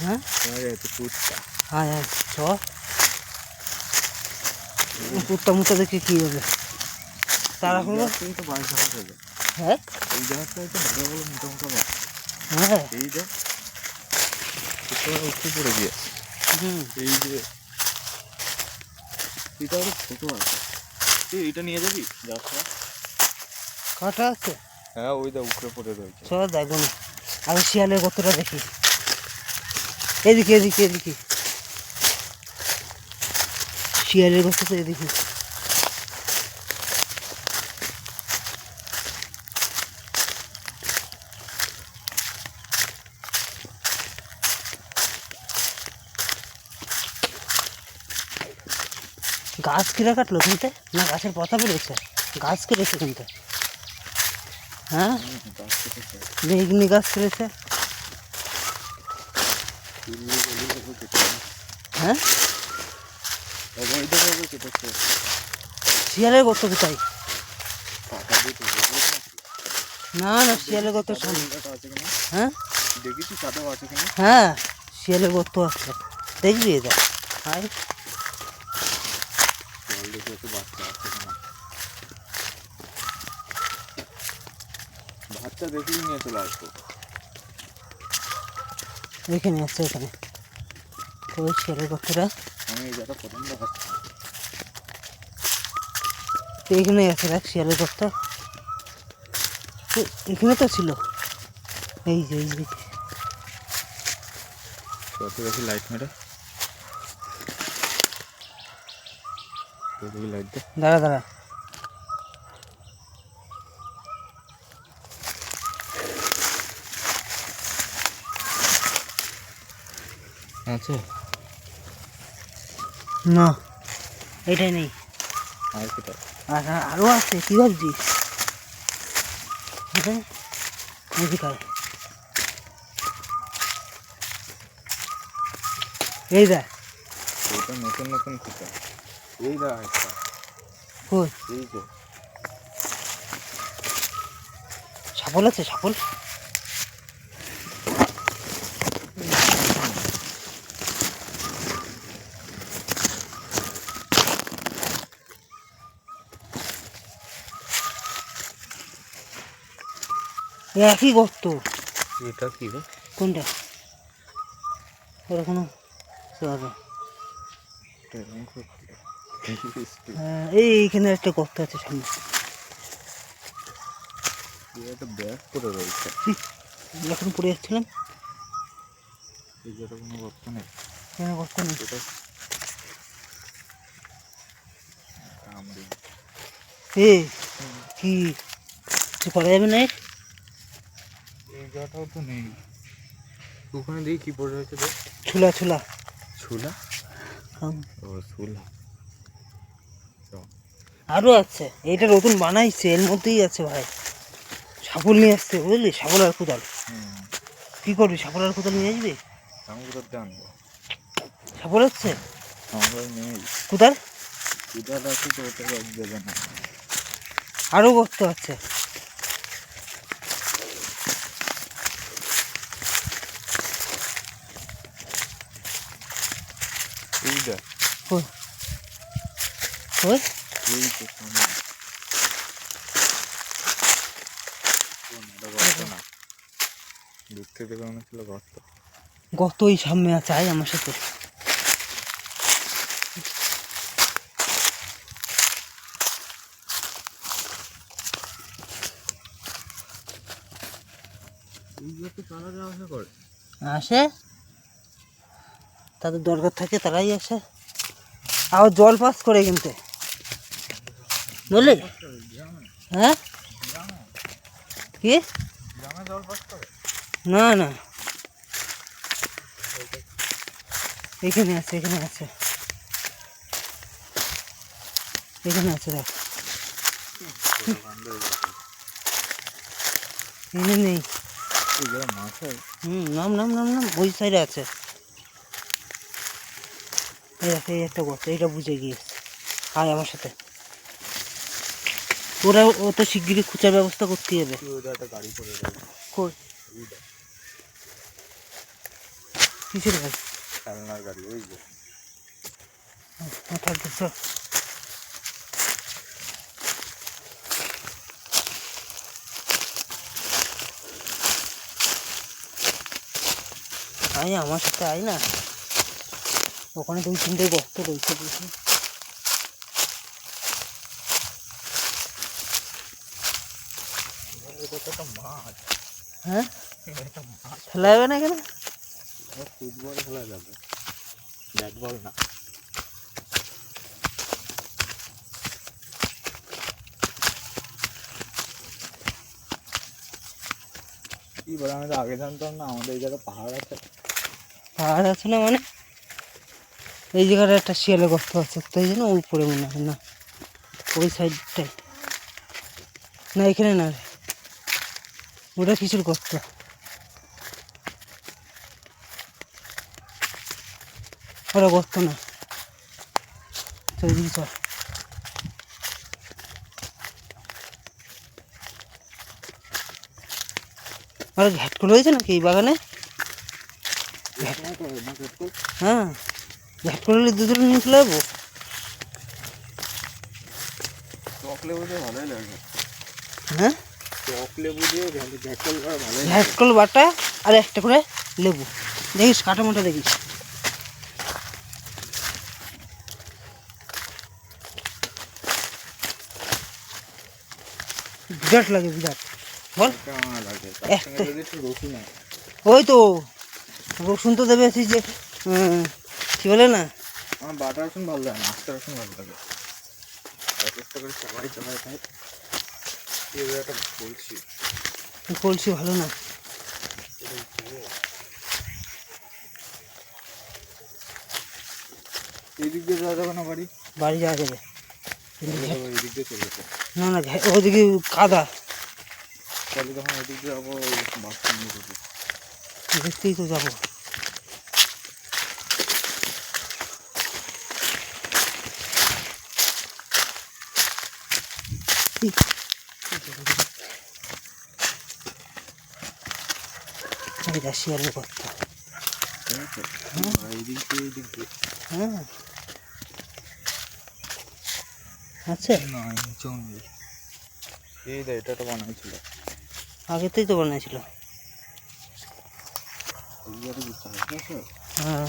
হ্যাঁ হ্যাঁ হ্যাঁ চ কুত্তা মুত্তা দেখে কী হবে তারা হলো তো বাস ধরা যাবে। হ্যাঁ এই জায়গাটায় তো ভালো ভালো মোটা মোটা মাছ। হ্যাঁ এই যে উঠে পড়ে গিয়েছে। এই যে এটা আরো ছোট আছে। তুই এইটা নিয়ে যাবি যাত্রা? কাটা আছে হ্যাঁ ওই দা উপরে পড়ে রয়েছে। চল দেখবো না আমি শিয়ালের কতটা দেখি এদিকে এদিকে এদিকে শিয়ালের কত তো এদিকে গাছ কিরা কাটলো কিনতে না গাছের পাতা বেরোচ্ছে গাছ কেটেছে কিনতে হ্যাঁ বেগনি গাছ কেটেছে হ্যাঁ অবৈধভাবে কেটেছে। শিয়ালের গর্ত কোথায় না না শিয়ালের গর্ত সামনে হ্যাঁ দেখেছি কাদাও আছে কিনা। হ্যাঁ শিয়ালের গর্ত আছে দেখবি এটা হাই জল দেখে একটু বাচ্চা আছে কিনা। বাচ্চা দেখলেই নিয়ে চলে আসবো। এখানে আছে এখানে ওই শিয়ালের গর্তটা আমি এই জায়গাটা প্রথম দেখাচ্ছি। এখানে আছে দেখ শিয়ালের গর্ত এখানে তো ছিল এই যে কত দেখি লাইট মেরে দেখি লাইট দে। দাঁড়া দাঁড়া আছে না এটাই নেই আর কোথায়? আরও আছে কী ভাবছিস এটাই এদিকায় এই দেখ এইটা নতুন নতুন খুঁজা। এই দা একটা কই এই যে ছাগল আছে ছাগল একই গর্ত এটা কি রে? কোনটা ওরা কোনো এইখানে একটা গর্ত আছে সামনে একটা ব্যাগ করে রয়েছে। যখন পড়ে যাচ্ছিলাম এই জায়গাটা কোনো গর্ত নেই। কোনো গর্ত নেই এ কি কিছু করা যাবে না এই জায়গাটাও তো নেই। ওখানে দেখি কি পড়ে রয়েছে দেখ। ছুলা ছুলা ছুলা ও ছুলা আরও আছে এইটা নতুন বানাইছে এর মধ্যেই আছে ভাই ছাগল নিয়ে আসছে বুঝলি ছাগল আর কোদাল কী করবি ছাগল আর কোদাল নিয়ে আসবি আমি কোথাও আনবো ছাগল হচ্ছে আমরা নেই কোদাল কোথাও আছে তো ওটা রোদ দেবে না। আরও গর্ত আছে এই যা কই কই এই তো সামনে গর্ত না দূর থেকে দেখে মনে হচ্ছিল গর্ত। গর্ত ওই সামনে আছে আয় আমার সাথে এই জায়গাতে কারা যাওয়া আসা করে আসে তাদের দরকার থাকে তারাই আসে আর জল পাস করে কিনতে বুঝলি হ্যাঁ কি গ্রামে জল পাস করে না না এখানে আছে এখানে আছে এখানে আছে দেখ এখানে নেই এই জায়গায় মাছ হয়। নাম নাম নাম নাম ওই সাইডে আছে এই একটা গর্ত এইটা বুঝে গিয়েছে আয় আমার সাথে ওরা ও তো শিগগিরই খুঁচার ব্যবস্থা করতেই হবে একটা গাড়ি করে রয়েছে কই কিসের গাড়ি? খেলনার গাড়ি ওই যে। মাথার দিকে আয়, আমার সাথে আয় না, ওখানে 2-3টে গর্ত রয়েছে বুঝলি। এটা তো একটা মাঠ। হ্যাঁ, একটা মাঠ। খেলা যাবে না কেন? ফুটবল খেলা যাবে, ব্যাট বল না। কি বলে, আমি তো আগে জানতাম না আমাদের এই জায়গায় পাহাড় আছে। পাহাড় আছে না মানে, এই জায়গাটা একটা শিয়ালে গর্ত আছে, তাই জন্য ওই পরে মনে হয় না, ওই সাইডটাই না, এখানে না রে, ওটা কিসের গর্ত? ওটা গর্ত না, চল এদিকে চল। আর ঘাটকল হয়েছে নাকি এই বাগানে? হ্যাঁ, ঘাটকল হলে দুধ নিয়ে চলে যাবো। টক লেবু দিয়ে ভালোই লাগে। হ্যাঁ, টক লেবু দিয়ে ঘ্যাটকল করা ভালোই লাগে। ঘাটকল বাটা আর একটা করে লেবু, দেখিস কাটা মোটা দেখিস। বিরাট লাগে, বিরাট। বল, কেমন লাগে? তার সঙ্গে যদি একটু রসুন হয়। ওই তো রসুন তো দেবে, সেই যে কি বলে না, আমার বাটা রসুন ভালো লাগে না, আস্ত রসুন ভালো লাগে। চেষ্টা করে সবাই সবাই খায়। এবার একটা বলছি, কলসি ভালো না। এই দিক দিয়ে যাওয়া যাবে না বাড়ি? বাড়ি যাওয়া যাবে এই দিক দিয়ে চলে যেতে। না না, ওদিকে কাদা, তাহলে যখন ওই দিক দিয়ে যাবো ওই বাসটা নিয়ে যাবো। দেখতেই তো যাবো। এটা শিয়ালের গর্ত। এই দিক দিয়ে এই দিক দিয়ে হ্যাঁ, আচ্ছা, না, নিচেও নেই। এই দেখ, এটা একটা বানাইছিল। আগেতেই তো বানিয়েছিল। এই জায়গাটা কি চাষ আছে? হ্যাঁ,